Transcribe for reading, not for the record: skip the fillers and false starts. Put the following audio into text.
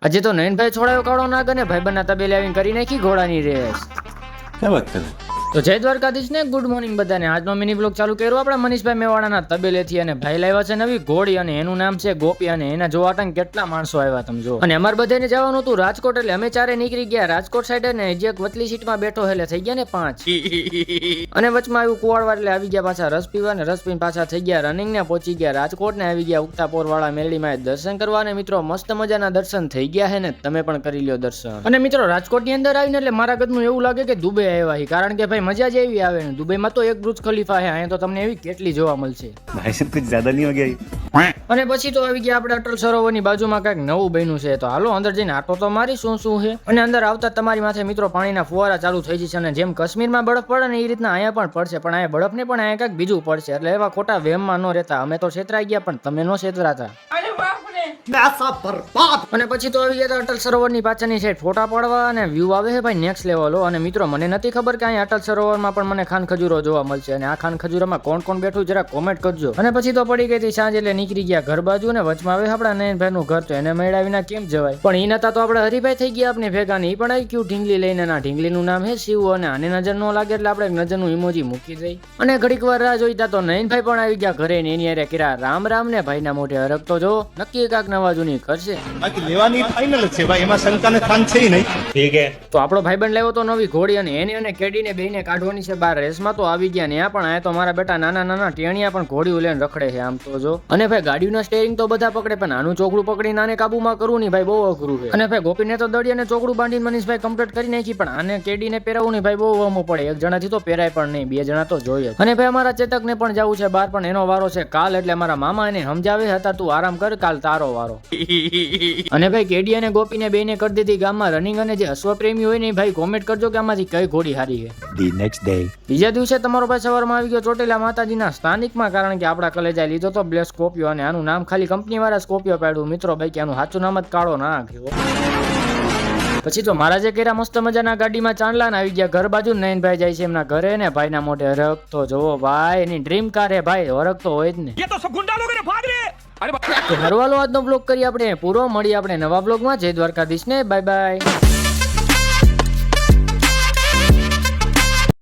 આજે તો નયનભાઈ છોડાયો કાળો નાગ અને ભાઈબંધના તબેલે આવીને કરી નાખી ઘોડાની રેસ. क्या बात कर रहे हैं? તો જય દ્વારકાધીશ ને ગુડ મોર્નિંગ બધાને. આજનો મિની બ્લોગ ચાલુ કર્યો આપણે મનીષભાઈ મેવાડાના તબેલેથી અને ભાઈ લાવ્યા છે નવી ઘોડી અને એનું નામ છે ગોપી અને એના જોવા ટાઈમ કેટલા માણસો આવ્યા તમે જો. અને અમારે બધાને જવાનું હતું રાજકોટ એટલે અમે ચારે નીકળી ગયા રાજકોટ સાઈડ ને જે વતલી સીટમાં બેઠો એટલે થઈ ગયા ને 5 અને વચમાં આવ્યું કુવાડવા એટલે આવી ગયા પાછા રસ પીવા ને રસ પીને પાછા થઈ ગયા રનિંગ ને પહોંચી ગયા રાજકોટ ને આવી ગયા ઉગતાપોર વાળા મેરડીમાં દર્શન કરવા અને મિત્રો મસ્ત મજાના દર્શન થઈ ગયા હે ને તમે પણ કરી લ્યો દર્શન. અને મિત્રો રાજકોટ ની અંદર આવીને એટલે મારા ગદનું એવું લાગે કે દુબઈ આવ્યા કારણ કે ભાઈ મજા જ એવી આવે ને. દુબઈમાં તો એક બુર્જ ખલીફા છે અહીંયા તો તમને એવી કેટલી જોવા મળશે. भाई साहब कुछ ज्यादा नहीं हो गया? અને પછી તો આવી ગયા આપણે અટલ સરોવરની બાજુમાં કંઈક નવું બન્યું છે તો હાલો અંદર જઈને આટો તો મારી શું છે. અને અંદર આવતા તમારી માથે મિત્રો પાણીના ફુવારા ચાલુ થઈ જશે અને જેમ કાશ્મીરમાં બરફ પડે ને એ રીતના અહીંયા પણ પડશે પણ અહીંયા બરફ ને પણ અહીંયા કંઈક બીજું પડશે એટલે એવા ખોટા વહેમમાં ન રહેતા. અમે તો છેતરાઈ ગયા પણ તમે ન છેતરાતા. અને પછી તો આવી ગયા અટલ સરોવરની પાછળની સાઈડ ફોટા પાડવા અને વ્યૂ આવે છે ભાઈ નેક્સ્ટ લેવલ. અને મિત્રો મને નથી ખબર કે અહીંયા અટલ સરોવરમાં પણ મને ખાન ખજૂરો જોવા મળશે અને આ ખાન ખજૂરામાં કોણ કોણ બેઠું જરા કોમેન્ટ કરજો. અને પછી તો પડી ગઈ હતી સાંજ એટલે નીકળી ગયા ઘર બાજુ ને વચમાં આવે આપણા નયનભાઈ નું ઘર તો એને મેળા વિના કેમ જવાય પણ એ નતા તો આપણે હરિભાઈ થઈ ગયા આપણે ભેગા ને એ પણ આવી ગયું ઢીંગલી લઈને. ના ઢીંગલીનું નામ હે શિવ અને આને નજર ન લાગે એટલે આપણે નજરનું ઇમોજી મૂકી દઈ. અને ઘડીક વાર રાહ જોઈતા તો નયનભાઈ પણ આવી ગયા ઘરે ને એની હારે કર્યા રામ રામ ને ભાઈના મોઢે હરકતો જો નક્કી કાક નવા જૂની કરશે. बाकी लेवानी फाइनल છે ભાઈ, એમાં શંકા ને ખાન છે નહીં. ઠીક હે. તો આપણો ભાઈબંધ લાવ્યો તો નવી ઘોડી અને એને અને કેડીને બેયને કાઢવાની છે બાર રેસમાં તો આવી ગયા ને આ પણ આ તો મારા બેટા નાના નાના ટેણિયા પણ ઘોડીઓ લઈને રખડે છે આમ તો જો. અને ભાઈ ગાડીના સ્ટેરિંગ તો બધા પકડે પણ આનું ચોકડું પકડીને આને કાબુમાં કરવું નહીં ભાઈ બહુ અઘરું છે. અને ભાઈ ગોપીને તો દડિયાને ચોકડું બાંધીને મનીષભાઈ કમ્પ્લીટ કરી નાખી પણ આને કેડીને પહેરાવું નહીં ભાઈ બહુ વમું પડે. એક જણાથી તો પહેરાય પણ નહીં, 2 જણા તો જોઈએ. અને ભાઈ અમારા ચેતકને પણ જવું છે બહાર પણ એનો વારો છે કાલ એટલે મારા મામા એને સમજાવે હતા તું આરામ કર કાલ તારો વારો. અને ભાઈ કેડી અને ગોપીને બેને કરી દીધી ગામમાં રનિંગ અને જે અશ્વપ્રેમી હોય ને ભાઈ કોમેન્ટ કરજો કે આમાંથી કઈ ઘોડી હારી છે. ધી નેક્સ્ટ ડે બીજા દિવસે તમારો ભાઈ સવારમાં આવી ગયો ચોટીલા માતાજીના સ્થાનિકમાં કારણ કે આપણા કલેજા લીધો તો બ્લેક સ્કોપિયો અને આનું નામ ખાલી કંપની વાળા સ્કોપિયો પાડ્યું મિત્રો ભાઈ કે આનું સાચું નામ જ કાળો ના નાખ્યો. પછી તો મારા જે કર્યા મસ્ત મજાના ગાડીમાં ચાંદલા આવી ગયા ઘર બાજુ નયનભાઈ જાય છે એમના ઘરે ને ભાઈના મોઢે હરક તો જોવો ભાઈ એની ડ્રીમ કાર હે ભાઈ હરક તો હોય જ ને. તો હરવાલો આજનો બ્લોગ કરી આપણે પૂરો. મળી આપણે નવા બ્લોગમાં. જય દ્વારકાધીશ ને બાય બાય.